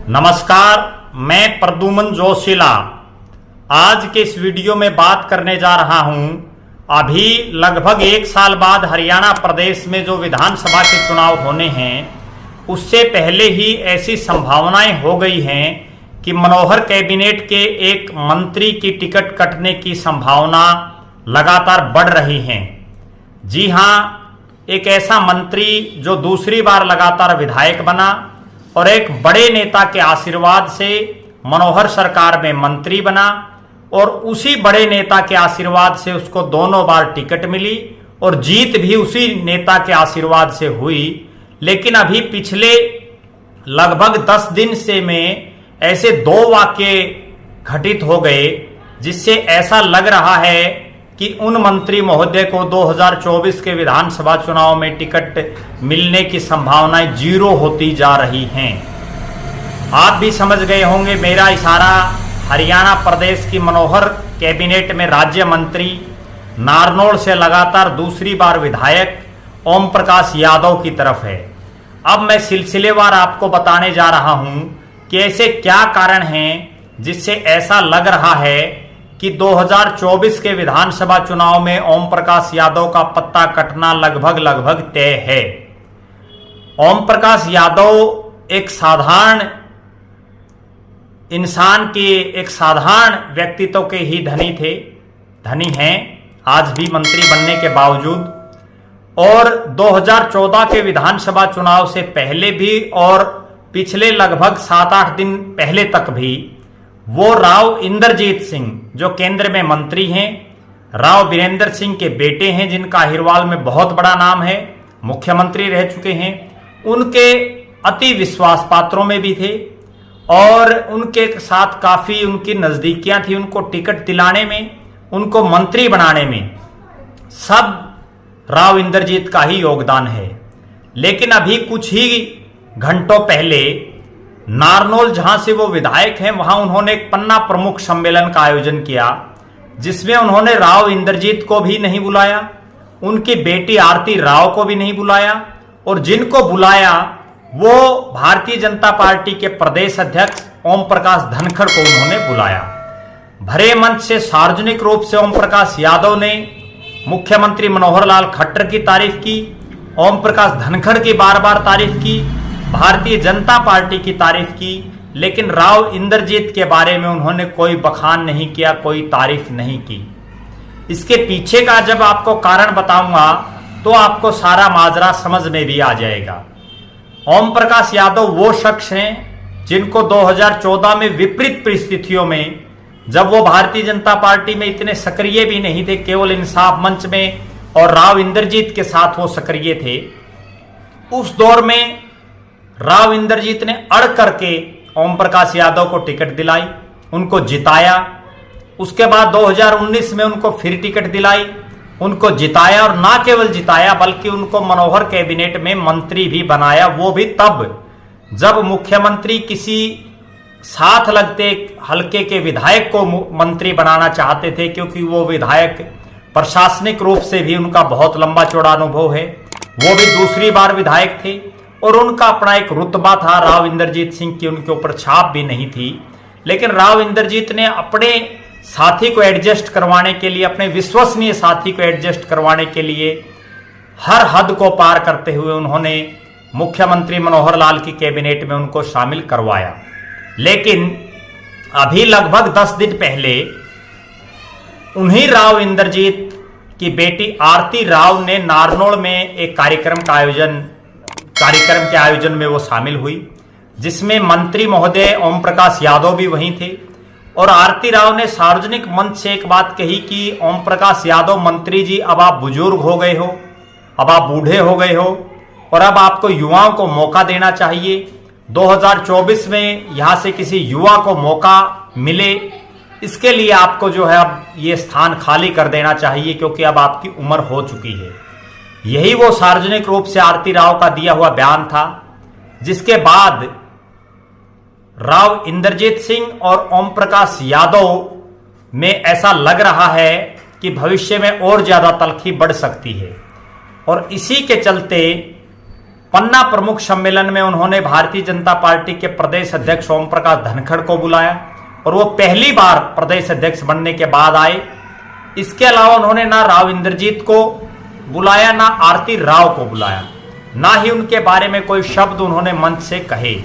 नमस्कार, मैं प्रद्युमन जोशीला आज के इस वीडियो में बात करने जा रहा हूं। अभी लगभग 1 साल बाद हरियाणा प्रदेश में जो विधानसभा के चुनाव होने हैं, उससे पहले ही ऐसी संभावनाएं हो गई हैं कि मनोहर कैबिनेट के एक मंत्री की टिकट कटने की संभावना लगातार बढ़ रही है। जी हां, एक ऐसा मंत्री जो दूसरी बार लगातार विधायक बना और एक बड़े नेता के आशीर्वाद से मनोहर सरकार में मंत्री बना और उसी बड़े नेता के आशीर्वाद से उसको दोनों बार टिकट मिली और जीत भी उसी नेता के आशीर्वाद से हुई। लेकिन अभी पिछले लगभग 10 दिन से में ऐसे 2 वाकये घटित हो गए जिससे ऐसा लग रहा है कि उन मंत्री महोदय को 2024 के विधानसभा चुनाव में टिकट मिलने की संभावनाएं 0 होती जा रही हैं। आप भी समझ गए होंगे मेरा इशारा हरियाणा प्रदेश की मनोहर कैबिनेट में राज्य मंत्री, नारनौल से लगातार दूसरी बार विधायक ओम प्रकाश यादव की तरफ है। अब मैं सिलसिलेवार आपको बताने जा रहा हूं कि ऐसे क्या कारण हैं जिससे ऐसा लग रहा है कि 2024 के विधानसभा चुनाव में ओम प्रकाश यादव का पत्ता कटना लगभग तय है। ओम प्रकाश यादव एक साधारण इंसान के, एक साधारण व्यक्तित्व के ही धनी हैं आज भी मंत्री बनने के बावजूद। और 2014 के विधानसभा चुनाव से पहले भी और पिछले लगभग 7-8 दिन पहले तक भी वो राव इंद्रजीत सिंह, जो केंद्र में मंत्री हैं, राव वीरेंद्र सिंह के बेटे हैं, जिनका अहिरवाल में बहुत बड़ा नाम है, मुख्यमंत्री रह चुके हैं, उनके अति विश्वास पात्रों में भी थे और उनके साथ काफी उनकी नजदीकियां थी। उनको टिकट दिलाने में, उनको मंत्री बनाने में सब राव इंद्रजीत का ही योगदान है। लेकिन अभी कुछ ही घंटों पहले नारनौल, जहां से वो विधायक हैं, वहां उन्होंने एक पन्ना प्रमुख सम्मेलन का आयोजन किया जिसमें उन्होंने राव इंद्रजीत को भी नहीं बुलाया, उनकी बेटी आरती राव को भी नहीं बुलाया और जिनको बुलाया वो भारतीय जनता पार्टी के प्रदेश अध्यक्ष ओम प्रकाश धनखड़ को उन्होंने बुलाया। भरे मंच से सार्वजनिक रूप से ओम प्रकाश यादव ने मुख्यमंत्री मनोहर लाल खट्टर की तारीफ की, ओम प्रकाश धनखड़ की बार बार तारीफ की, भारतीय जनता पार्टी की तारीफ की, लेकिन राव इंद्रजीत के बारे में उन्होंने कोई बखान नहीं किया, कोई तारीफ नहीं की। इसके पीछे का जब आपको कारण बताऊंगा तो आपको सारा माजरा समझ में भी आ जाएगा। ओम प्रकाश यादव वो शख्स हैं जिनको 2014 में विपरीत परिस्थितियों में, जब वो भारतीय जनता पार्टी में इतने सक्रिय भी नहीं थे, केवल इंसाफ मंच में और राव इंद्रजीत के साथ वो सक्रिय थे, उस दौर में राव इंद्रजीत ने अड़ करके ओम प्रकाश यादव को टिकट दिलाई, उनको जिताया। उसके बाद 2019 में उनको फिर टिकट दिलाई, उनको जिताया और ना केवल जिताया बल्कि उनको मनोहर कैबिनेट में मंत्री भी बनाया। वो भी तब जब मुख्यमंत्री किसी साथ लगते हलके के विधायक को मंत्री बनाना चाहते थे, क्योंकि वो विधायक प्रशासनिक रूप से भी उनका बहुत लंबा चौड़ा अनुभव है, वो भी दूसरी बार विधायक थे और उनका अपना एक रुतबा था। राव इंद्रजीत सिंह की उनके ऊपर छाप भी नहीं थी, लेकिन राव इंद्रजीत ने अपने साथी को एडजस्ट करवाने के लिए, अपने विश्वसनीय साथी को एडजस्ट करवाने के लिए हर हद को पार करते हुए उन्होंने मुख्यमंत्री मनोहर लाल की कैबिनेट में उनको शामिल करवाया। लेकिन अभी लगभग 10 दिन पहले उन्हीं राव इंद्रजीत की बेटी आरती राव ने नारनौल में एक कार्यक्रम के आयोजन में वो शामिल हुई, जिसमें मंत्री महोदय ओम प्रकाश यादव भी वहीं थे। और आरती राव ने सार्वजनिक मंच से एक बात कही कि ओम प्रकाश यादव मंत्री जी, अब आप बुजुर्ग हो गए हो, अब आप बूढ़े हो गए हो और अब आपको युवाओं को मौका देना चाहिए। 2024 में यहां से किसी युवा को मौका मिले, इसके लिए आपको जो है अब ये स्थान खाली कर देना चाहिए, क्योंकि अब आपकी उम्र हो चुकी है। यही वो सार्वजनिक रूप से आरती राव का दिया हुआ बयान था, जिसके बाद राव इंद्रजीत सिंह और ओम प्रकाश यादव में ऐसा लग रहा है कि भविष्य में और ज्यादा तलखी बढ़ सकती है। और इसी के चलते पन्ना प्रमुख सम्मेलन में उन्होंने भारतीय जनता पार्टी के प्रदेश अध्यक्ष ओम प्रकाश धनखड़ को बुलाया और वो पहली बार प्रदेश अध्यक्ष बनने के बाद आए। इसके अलावा उन्होंने ना राव इंद्रजीत को बुलाया, ना आरती राव को बुलाया, ना ही उनके बारे में कोई शब्द उन्होंने मंच से कहे।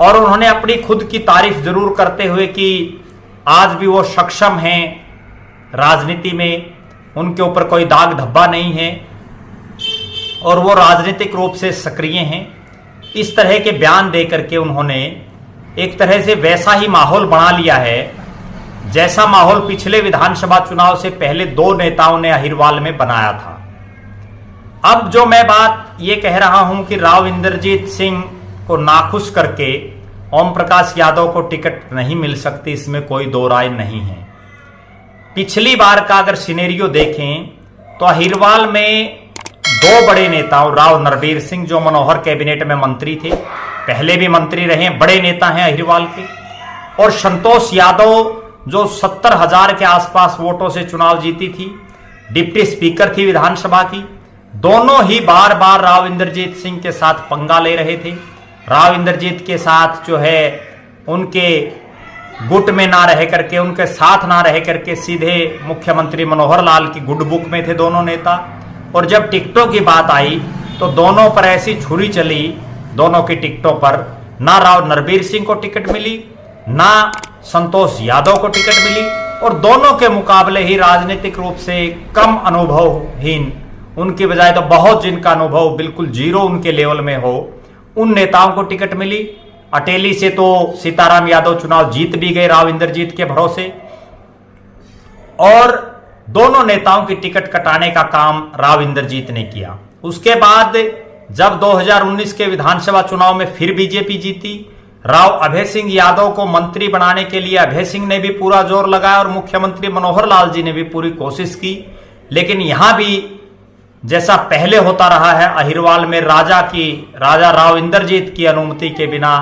और उन्होंने अपनी खुद की तारीफ जरूर करते हुए कि आज भी वो सक्षम हैं राजनीति में, उनके ऊपर कोई दाग धब्बा नहीं है और वो राजनीतिक रूप से सक्रिय हैं। इस तरह के बयान दे करके उन्होंने एक तरह से वैसा ही माहौल बना लिया है जैसा माहौल पिछले विधानसभा चुनाव से पहले दो नेताओं ने अहिरवाल में बनाया था। अब जो मैं बात ये कह रहा हूं कि राव इंद्रजीत सिंह को नाखुश करके ओम प्रकाश यादव को टिकट नहीं मिल सकती, इसमें कोई दो राय नहीं है। पिछली बार का अगर सिनेरियो देखें तो अहिरवाल में दो बड़े नेताओं, राव नरबीर सिंह जो मनोहर कैबिनेट में मंत्री थे, पहले भी मंत्री रहे, बड़े नेता हैं अहिरवाल के, और संतोष यादव जो 70,000 के आसपास वोटों से चुनाव जीती थी, डिप्टी स्पीकर थी विधानसभा की। दोनों ही बार बार राव इंद्रजीत सिंह के साथ पंगा ले रहे थे। राव इंद्रजीत के साथ जो है उनके गुट में ना रह करके, उनके साथ ना रह करके सीधे मुख्यमंत्री मनोहर लाल की गुड बुक में थे दोनों नेता। और जब टिकटों की बात आई तो दोनों पर ऐसी छुरी चली, दोनों की टिकटों पर ना राव नरबीर सिंह को टिकट मिली, ना संतोष यादव को टिकट मिली, और दोनों के मुकाबले ही राजनीतिक रूप से कम अनुभवहीन, उनकी बजाय तो बहुत जिनका अनुभव बिल्कुल जीरो उनके लेवल में हो, उन नेताओं को टिकट मिली। अटेली से तो सीताराम यादव चुनाव जीत भी गए राव इंद्रजीत के भरोसे, और दोनों नेताओं की टिकट कटाने का काम राव इंद्रजीत ने किया। उसके बाद जब 2019 के विधानसभा चुनाव में फिर बीजेपी जीती, राव अभय सिंह यादव को मंत्री बनाने के लिए अभय सिंह ने भी पूरा जोर लगाया और मुख्यमंत्री मनोहर लाल जी ने भी पूरी कोशिश की। लेकिन यहां भी जैसा पहले होता रहा है, अहिरवाल में राजा राव इंद्रजीत की अनुमति के बिना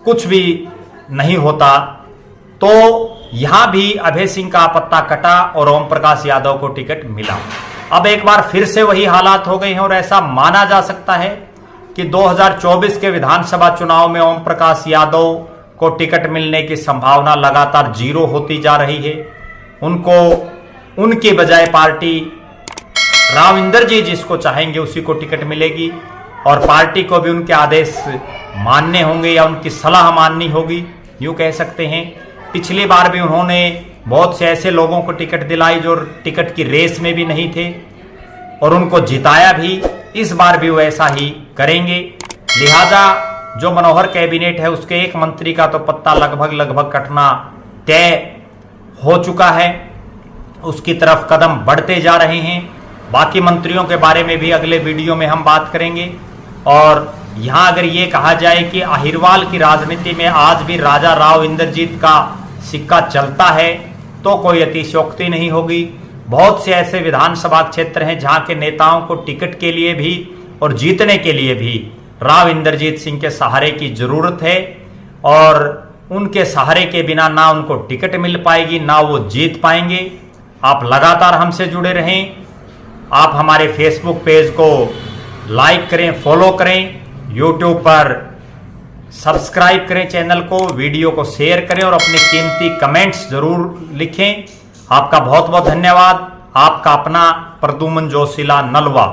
कुछ भी नहीं होता, तो यहां भी अभय सिंह का पत्ता कटा और ओम प्रकाश यादव को टिकट मिला। अब एक बार फिर से वही हालात हो गए हैं और ऐसा माना जा सकता है कि 2024 के विधानसभा चुनाव में ओम प्रकाश यादव को टिकट मिलने की संभावना लगातार जीरो होती जा रही है। उनकी बजाय पार्टी राव इंद्रजीत जिसको चाहेंगे उसी को टिकट मिलेगी और पार्टी को भी उनके आदेश मानने होंगे या उनकी सलाह माननी होगी, यूं कह सकते हैं। पिछली बार भी उन्होंने बहुत से ऐसे लोगों को टिकट दिलाई जो टिकट की रेस में भी नहीं थे और उनको जिताया भी। इस बार भी वो ऐसा ही करेंगे। लिहाजा जो मनोहर कैबिनेट है उसके एक मंत्री का तो पत्ता लगभग कटना तय हो चुका है, उसकी तरफ कदम बढ़ते जा रहे हैं। बाकी मंत्रियों के बारे में भी अगले वीडियो में हम बात करेंगे। और यहां अगर ये कहा जाए कि अहिरवाल की राजनीति में आज भी राजा राव इंद्रजीत का सिक्का चलता है तो कोई अतिशयोक्ति नहीं होगी। बहुत से ऐसे विधानसभा क्षेत्र हैं जहां के नेताओं को टिकट के लिए भी और जीतने के लिए भी राव इंद्रजीत सिंह के सहारे की जरूरत है और उनके सहारे के बिना ना उनको टिकट मिल पाएगी ना वो जीत पाएंगे। आप लगातार हमसे जुड़े रहें। आप हमारे फेसबुक पेज को लाइक करें, फॉलो करें, यूट्यूब पर सब्सक्राइब करें चैनल को, वीडियो को शेयर करें और अपने कीमती कमेंट्स जरूर लिखें। आपका बहुत बहुत धन्यवाद। आपका अपना प्रद्युमन जोशीला नलवा।